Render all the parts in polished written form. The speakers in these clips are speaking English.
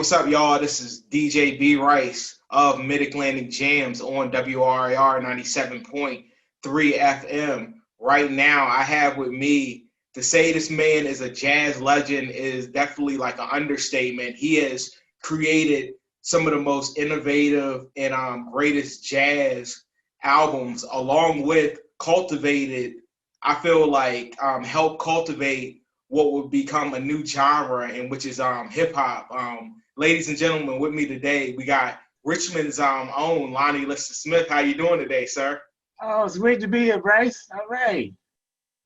What's up, y'all? This is DJ B Rice of Mid Atlantic Jams on WRIR 97.3 FM. Right now, I have with me to say this man is a jazz legend is definitely like an understatement. He has created some of the most innovative and greatest jazz albums, along with cultivated. I feel like helped cultivate what would become a new genre, and which is hip hop. Ladies and gentlemen, with me today, we got Richmond's own Lonnie Liston Smith. How you doing today, sir? Oh, it's great to be here, Bryce. All right.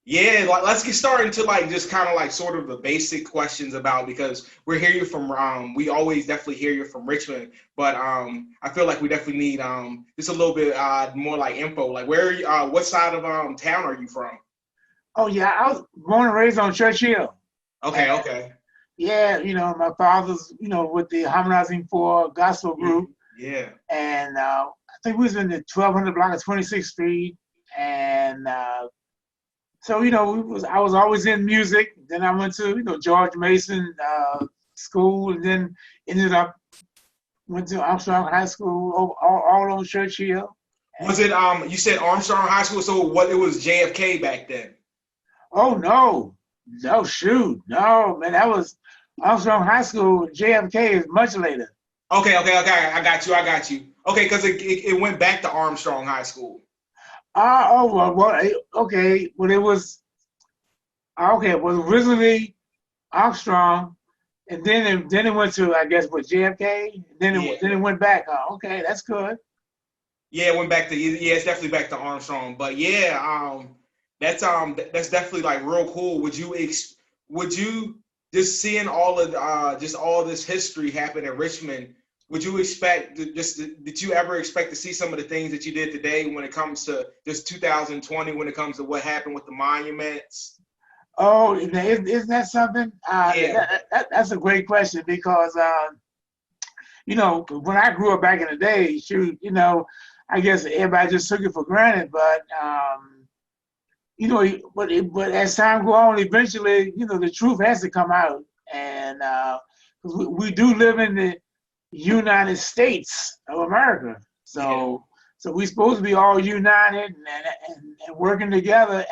Yeah, let's get started into like just kind of like sort of the basic questions about because we're hear you from we always definitely hear you from Richmond, but I feel like we definitely need just a little bit more like info. Like where are you, what side of town are you from? Oh, yeah, I was born and raised on Church Hill. Okay, And okay. yeah, my father's, with the Harmonizing Four Gospel Yeah, group. yeah. And I think we was in the 1200 block of 26th Street. And so, I was always in music. Then I went to, George Mason school, and then ended up, went to Armstrong High School, all on Church Hill. Was it you said Armstrong High School, so what it was JFK back then? Oh no, shoot, no, man, that was Armstrong High School. JFK is much later. Okay, okay, okay. I got you. Okay, because it went back to Armstrong High School. Okay, well it was okay. It was originally Armstrong, and then it went to I guess what JFK. Yeah, Then it went back. Oh, okay, that's good. yeah. It went back to it's definitely back to Armstrong. But yeah, that's definitely like real cool. Would you just seeing all of just all this history happen in Richmond? Would you expect did you ever expect to see some of the things that you did today when it comes to just 2020 when it comes to what happened with the monuments? Oh, isn't that something? Yeah, That's a great question because when I grew up back in the day, shoot, I guess everybody just took it for granted, but but as time go on, eventually, the truth has to come out, and 'cause we do live in the United States of America, yeah, so we're supposed to be all united and working together,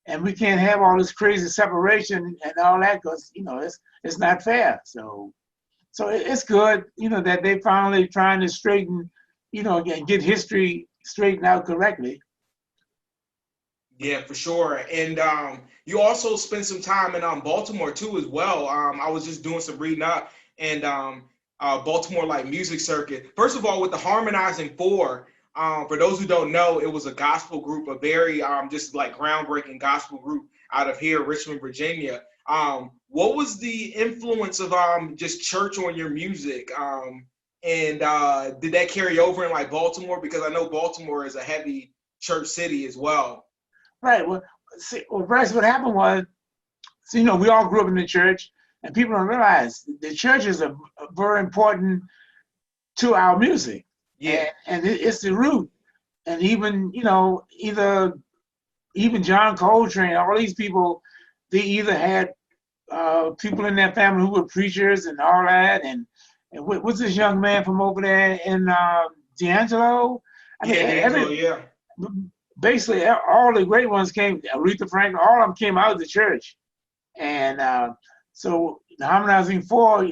and we can't have all this crazy separation and all that because it's not fair. So it's good, that they finally trying to straighten, and get history straightened out correctly. yeah, for sure. And you also spent some time in Baltimore too as well. I was just doing some reading up and Baltimore like music circuit. First of all, with the Harmonizing Four, for those who don't know, it was a gospel group, a very just like groundbreaking gospel group out of here, Richmond, Virginia. What was the influence of just church on your music? And did that carry over in like Baltimore? Because I know Baltimore is a heavy church city as well. Right. Well, see, Bryce, what happened was, so, we all grew up in the church, and people don't realize the church is a very important to our music, Yeah, and it's the root. And even, even John Coltrane, all these people, they either had people in their family who were preachers and all that, and what's this young man from over there in D'Angelo? I mean, yeah, D'Angelo, yeah. basically all the great ones came. Aretha Franklin, all of them came out of the church, and so the Harmonizing Four,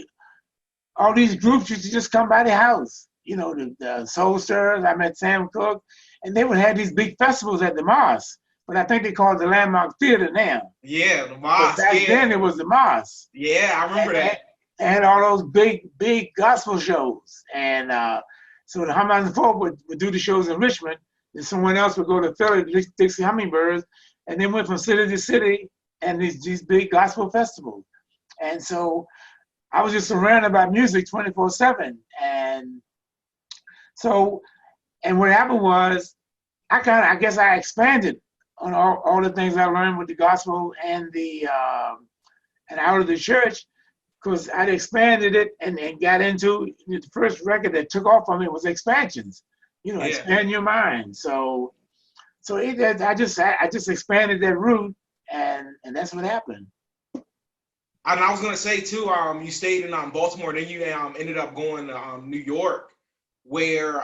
all these groups used to just come by the house. The Soul Stirrers. I met Sam Cooke, and they would have these big festivals at the mosque. But I think they call it the Landmark Theater now. Yeah, the But mosque, back yeah. then it was the mosque. Yeah, I remember And, that. and all those big gospel shows. And so the Harmonizing Four would do the shows in Richmond, and someone else would go to Philly, Dixie Hummingbirds, and then went from city to city and these big gospel festivals. And so I was just surrounded by music 24/7. And so, and what happened was, I guess I expanded on all the things I learned with the gospel and and out of the church, because I'd expanded it and got into the first record that took off on me was Expansions. Yeah. Expand your mind. I just expanded that route, and that's what happened. And I was gonna say too, you stayed in Baltimore, then you ended up going to New York, where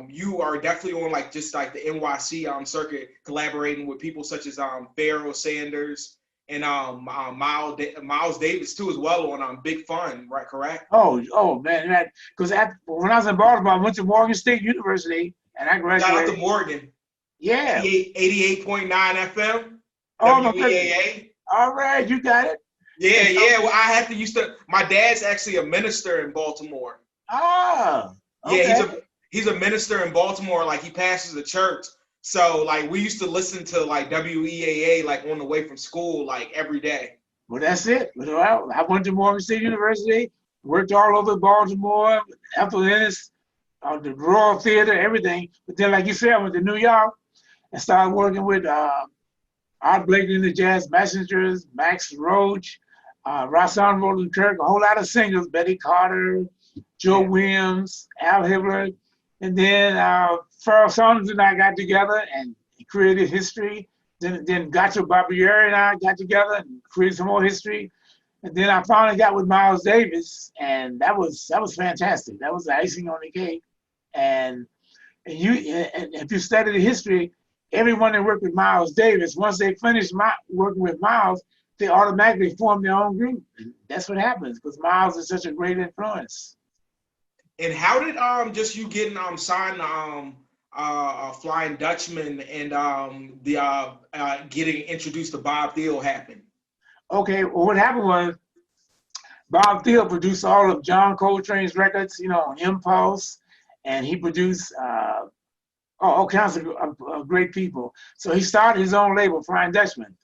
you are definitely on like just like the NYC circuit, collaborating with people such as Pharoah Sanders and Miles Davis too, as well on Big Fun, right? Correct? Oh man, because when I was in Baltimore, I went to Morgan State University and I Shout out to graduated. Morgan, Yeah. 88.9 FM, Oh my goodness. WEAA. All right, you got it. Yeah, And so, yeah. Well, I have to used to. My dad's actually a minister in Baltimore. ah, Yeah, okay. he's a minister in Baltimore. Like he pastors a church. So like we used to listen to like WEAA like on the way from school like every day. Well, that's it. Well, I went to Morgan State University, worked all over Baltimore, Ethel Ennis, the Royal Theater, everything. But then, like you said, I went to New York and started working with Art Blakely and the Jazz Messengers, Max Roach, Rahsaan Roland Kirk, a whole lot of singers, Betty Carter, Joe Williams, Al Hibbler. And then Pharoah Sanders and I got together and created history. Then Gacho Barbieri and I got together and created some more history. And then I finally got with Miles Davis, and that was fantastic. That was the icing on the cake. And if you study the history, everyone that worked with Miles Davis, once they finished working with Miles, they automatically formed their own group. And that's what happens because Miles is such a great influence. And how did just you getting signed Flying Dutchman and the getting introduced to Bob Thiel happen? Okay, well, what happened was Bob Thiel produced all of John Coltrane's records, on Impulse, and he produced all kinds of great people. So he started his own label, Flying Dutchman.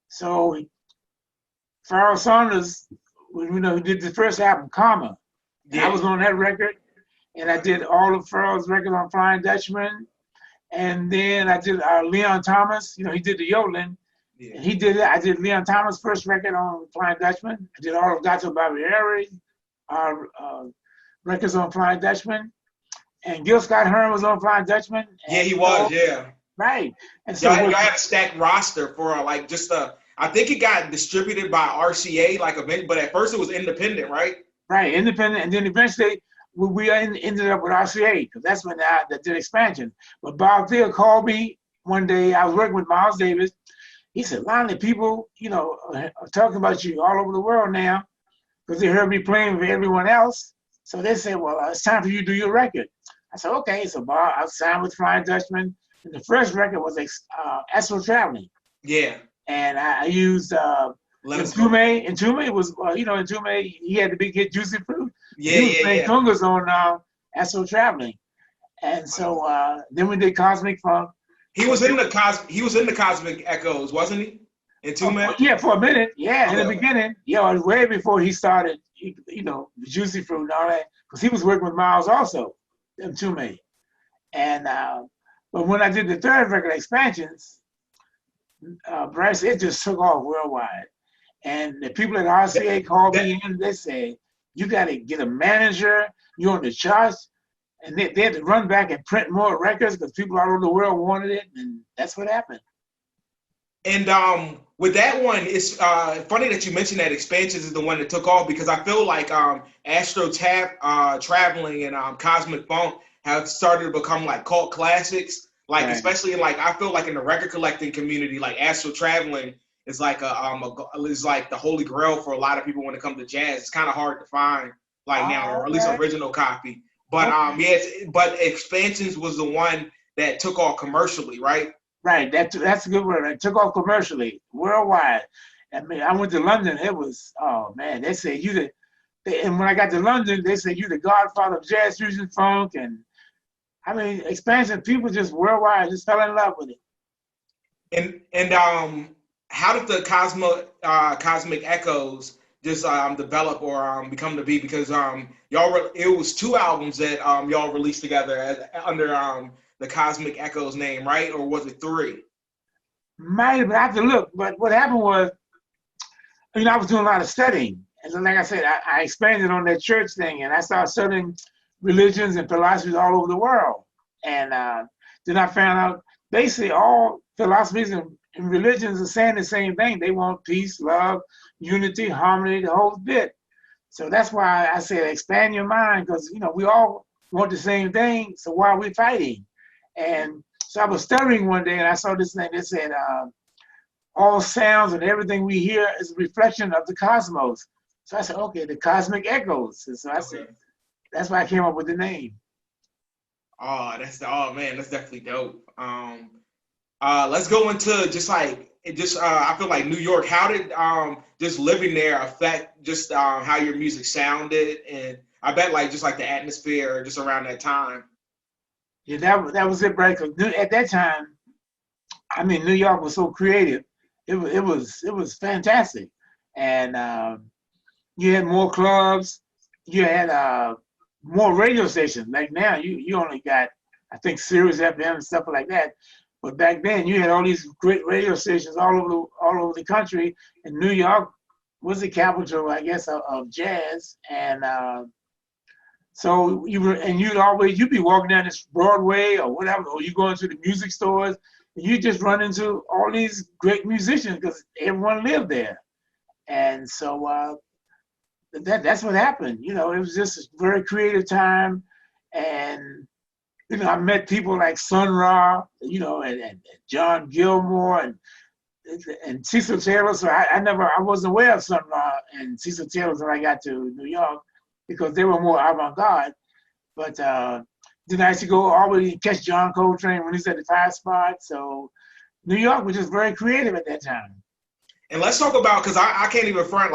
So Pharoah Sanders, he did the first album, Karma. Yeah. I was on that record, and I did all of Pharoah's records on Flying Dutchman. And then I did Leon Thomas, he did the yodeling. Yeah. And he did it. I did Leon Thomas' first record on Flying Dutchman. I did all of Gato Barbieri records on Flying Dutchman. And Gil Scott-Heron was on Flying Dutchman. Yeah, he was, yeah. Right. And so y'all had a stacked roster for I think it got distributed by RCA, but at first it was independent, right? Right, independent. And then eventually we ended up with RCA because that's when that did expansion. But Bob Thiel called me one day. I was working with Miles Davis. He said, Lonnie, people, are talking about you all over the world now because they heard me playing with everyone else. So they said, well, it's time for you to do your record. I said, okay. So Bob, I signed with Flying Dutchman. And the first record was Astral Traveling. Yeah. And I used Entombed. Entombed was, Entombed, he had the big hit Juicy Fruit. Yeah, he was playing congas on Astral Traveling. And so then we did Cosmic Funk. He was in the Cosmic Echoes, wasn't he? Entombed? Yeah, for a minute. Yeah, in the beginning. Yeah, way before he started, Juicy Fruit and all that. Because he was working with Miles also, Entombed. And but when I did the third record, Expansions, Bryce, it just took off worldwide. And the people at RCA called me in. They said, you got to get a manager. You're on the charts. And they had to run back and print more records because people all over the world wanted it. And that's what happened. And with that one, it's funny that you mentioned that Expansions is the one that took off because I feel like Astro Traveling and Cosmic Funk have started to become like cult classics. Like, right. Especially I feel like in the record collecting community, like Astral Traveling is like is like the holy grail for a lot of people when it comes to jazz. It's kind of hard to find now, or at least original copy. But but Expansions was the one that took off commercially, right? Right. That's a good word. It took off commercially worldwide. I mean, I went to London. It was they said and when I got to London, they said you the godfather of jazz fusion funk, and I mean, Expansion, people just worldwide just fell in love with it. And how did the Cosmic Echoes just develop or become to be? Because it was 2 albums that y'all released together under the Cosmic Echoes name, right? Or was it 3? Might have, I have to look. But what happened was, I was doing a lot of studying. And so, like I said, I expanded on that church thing, and I started studying religions and philosophies all over the world. And then I found out basically all philosophies and religions are saying the same thing. They want peace, love, unity, harmony, the whole bit. So that's why I said expand your mind, because we all want the same thing. So why are we fighting? And so I was studying one day and I saw this thing that said all sounds and everything we hear is a reflection of the cosmos. So I said, okay, the cosmic echoes. And so I said, that's why I came up with the name. Oh, man, that's definitely dope. Let's go into I feel like New York. How did just living there affect just how your music sounded? And I bet just the atmosphere just around that time. Yeah, that was it, right? Because at that time, I mean, New York was so creative. It was fantastic, and you had more clubs. You had more radio stations. Like now, you only got, I think, Sirius FM and stuff like that. But back then, you had all these great radio stations all over the country. And New York was the capital, I guess, of jazz. And so you'd be walking down this Broadway or whatever, or you go into the music stores, and you just run into all these great musicians because everyone lived there. And so that's what happened. It was just a very creative time. And I met people like Sun Ra, and John Gilmore and Cecil Taylor. So I wasn't aware of Sun Ra and Cecil Taylor until I got to New York, because they were more avant-garde. But then I used to go all the way to catch John Coltrane when he's at the 5 Spot. So New York was just very creative at that time. And let's talk about, because I can't even front,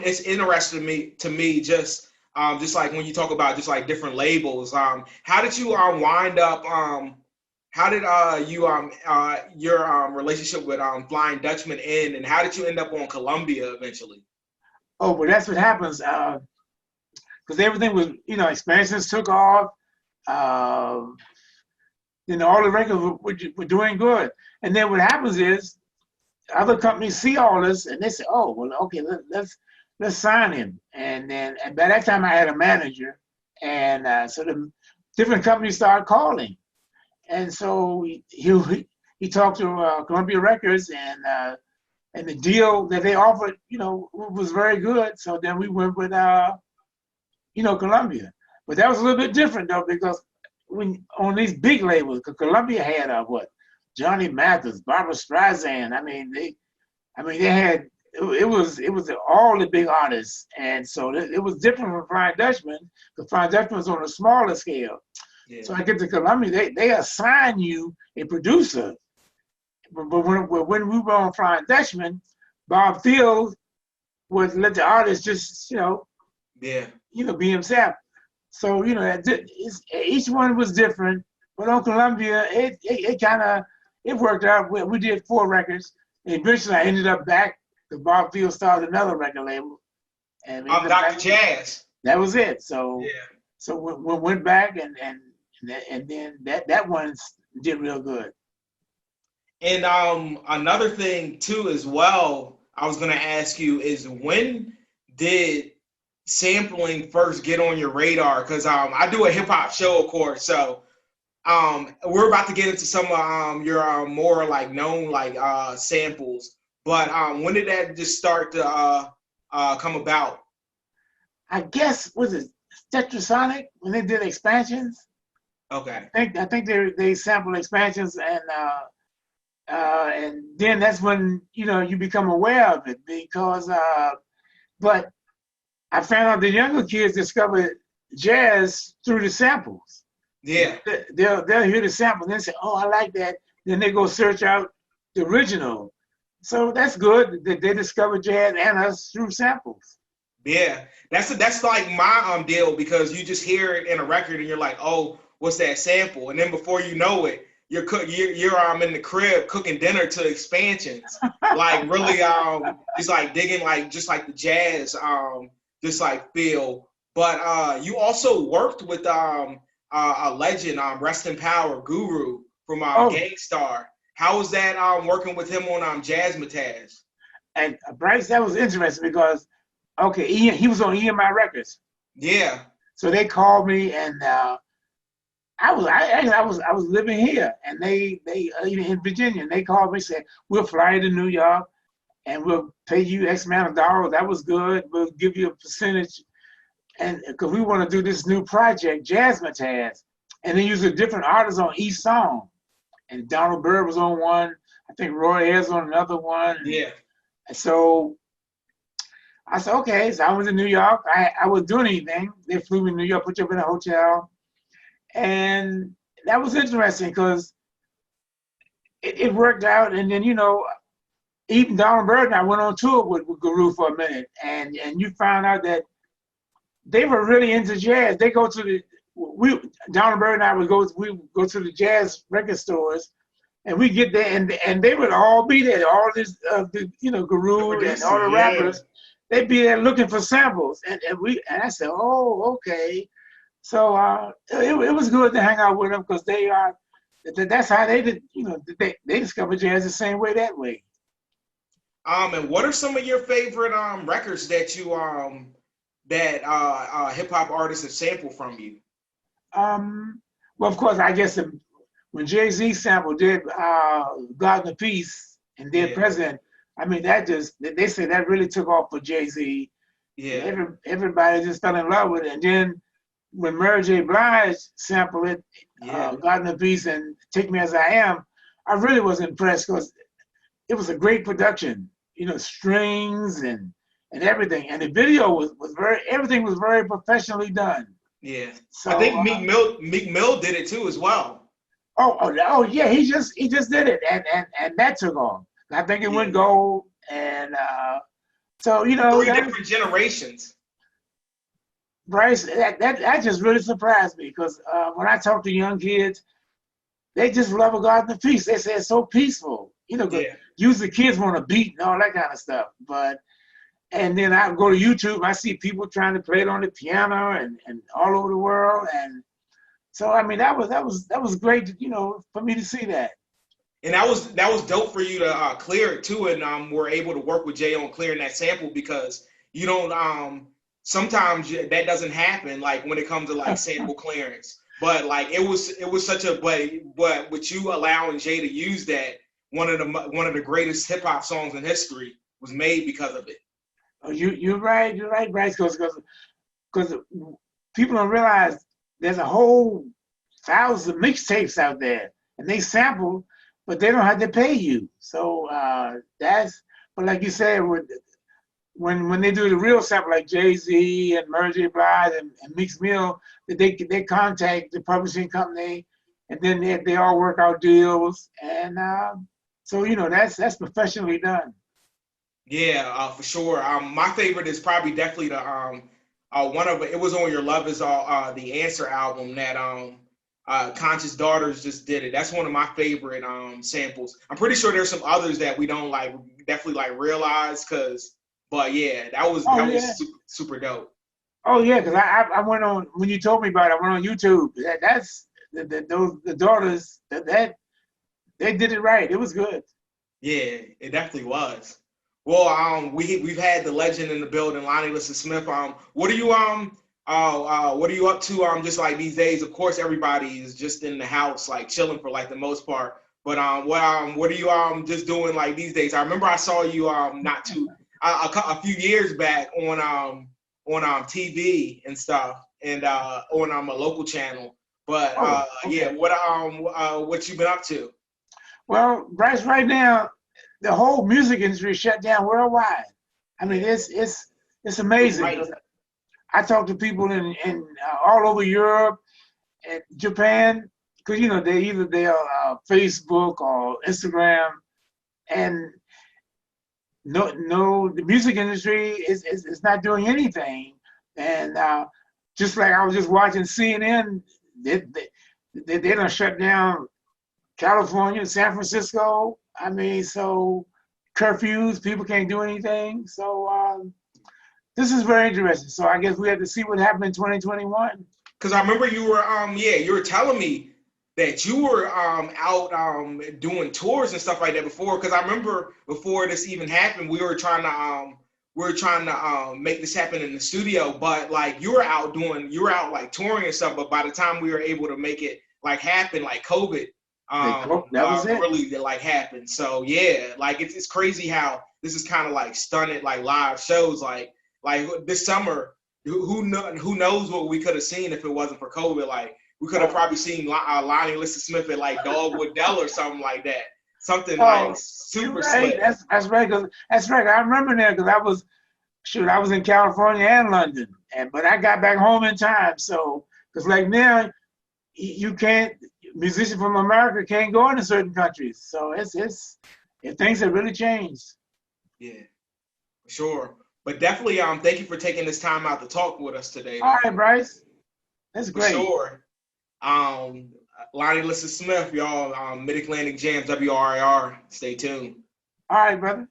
it's interesting to me just like when you talk about just like different labels, how did you wind up, how did your relationship with Flying Dutchman end, and how did you end up on Columbia eventually? Oh, well, that's what happens, because everything was, expansions took off, all the records were doing good. And then what happens is other companies see all this and they say, oh, well, okay, let's sign him. And by that time I had a manager, and so the different companies started calling. And so he talked to Columbia Records, and the deal that they offered, was very good. So then we went with, Columbia. But that was a little bit different though, because when on these big labels, Columbia had Johnny Mathis, Barbra Streisand. They had, it was all the big artists, and so it was different from Flying Dutchman, because Flying Dutchman was on a smaller scale. Yeah. So I get to Columbia, they assign you a producer. But when we were on Flying Dutchman, Bob Field would let the artist just, be himself. So, each one was different. But on Columbia, it worked out. We did 4 records. And eventually I ended up back, because Bob Field started another record label. And Dr. Jazz. That was it. So so we went back, and then that one did real good. And another thing too as well, I was gonna ask you is, when did sampling first get on your radar? Because I do a hip hop show, of course, so we're about to get into some of your more known samples. But when did that just start to come about? I guess, was it Tetrasonic when they did Expansions? Okay. I think they sampled Expansions, and then that's when you become aware of it, because but I found out the younger kids discovered jazz through the samples. Yeah. They'll hear the sample and they say, oh, I like that. Then they go search out the original. So that's good that they discovered jazz and us through samples. Yeah, that's like my deal, because you just hear it in a record and you're like, oh, what's that sample? And then before you know it, you're in the crib cooking dinner to Expansions, really just digging just the jazz just feel. But you also worked with a legend, rest in power, Guru from Gangstar. How was that working with him on Jazzmatazz? And Bryce, that was interesting because, he was on EMI Records. Yeah. So they called me, and I was living here, and they in Virginia, and they called me and said, we'll fly you to New York, and we'll pay you X amount of dollars. That was good. We'll give you a percentage, and because we want to do this new project, Jasmine has, and they use a different artist on each song. And Donald Byrd was on one. I think Roy Ayers on another one. Yeah. And so I said, okay. So I was in New York. I wasn't doing anything. They flew me to New York, put you up in a hotel. And that was interesting because it worked out. And then, even Donald Byrd and I went on tour with Guru for a minute. And you found out that they were really into jazz. They go to Donald Byrd and I would go to the jazz record stores, and we get there, and they would all be there. All this, Guru and all the rappers, they'd be there looking for samples, and I said, oh, okay. So it was good to hang out with them because that's how they did. They discovered jazz the same way that way. And what are some of your favorite records that you that hip hop artists have sampled from you? Well, of course, I guess when Jay-Z sampled did God in the Peace and did President, I mean, they say that really took off for Jay-Z. Yeah. Everybody just fell in love with it. And then when Mary J. Blige sampled it, God in the Peace and Take Me As I Am, I really was impressed because it was a great production, strings and everything. And the video everything was very professionally done. Yeah, so I think Meek Mill did it too as well. Oh yeah, he just did it, and that took off. I think it went gold, and so 3 different generations. Bryce, that just really surprised me because when I talk to young kids, they just love a God in the Peace. They say it's so peaceful, usually kids want to beat and all that kind of stuff, and then I go to YouTube, I see people trying to play it on the piano and all over the world. And so, I mean, that was great, for me to see that. And that was dope for you to clear it too. And we're able to work with Jay on clearing that sample because you don't, sometimes that doesn't happen like when it comes to like sample clearance. But like it was such a, but with you allowing Jay to use that, one of the greatest hip hop songs in history was made because of it. Oh, you're right, Bryce, because people don't realize there's a whole 1,000 mixtapes out there, and they sample, but they don't have to pay you. So but like you said, when they do the real sample, like Jay-Z and Mary J. Blige and Meek Mill, they contact the publishing company, and then they all work out deals, and so that's professionally done. Yeah, for sure. My favorite is probably definitely the one of it was on Your Love Is All, the Answer album that Conscious Daughters just did it. That's one of my favorite samples. I'm pretty sure there's some others that we don't definitely realize but yeah, that was super, super dope. Oh yeah, because I went on when you told me about it. I went on YouTube. That's the Daughters that they did it right. It was good. Yeah, it definitely was. Well, we've had the legend in the building, Lonnie Liston Smith. What are you up to? Just like these days, of course, everybody is just in the house, like chilling for like the most part. But what are you just doing like these days? I remember I saw you a few years back on TV and stuff, and on a local channel. But okay. What you been up to? Well, Bryce, right now, the whole music industry shut down worldwide. I mean, it's amazing. Right. I talk to people in all over Europe and Japan because they're Facebook or Instagram, and the music industry is not doing anything. And just like I was just watching CNN, they done shut down California, San Francisco. I mean, so curfews, people can't do anything. So this is very interesting. So I guess we have to see what happened in 2021. Because I remember you were telling me that you were out doing tours and stuff like that before. Because I remember before this even happened, we were trying to make this happen in the studio. But like you were out like touring and stuff. But by the time we were able to make it like happen, like COVID. That was it. Really like happened. So yeah, like it's crazy how this is kind of like stunted like live shows like this summer. Who knows what we could have seen if it wasn't for COVID? Like we could have probably seen Lonnie Liston Smith at like Dogwood Dell or something like that. Something like super right. slick. That's right. That's right. I remember that because I was in California and London, but I got back home in time. So because like now, you can't, musicians from America can't go into certain countries. So things have really changed. Yeah, for sure. But definitely, thank you for taking this time out to talk with us today. All right, Bryce. That's great. For sure. Lonnie Liston Smith, y'all, Mid-Atlantic Jams, WRIR. Stay tuned. All right, brother.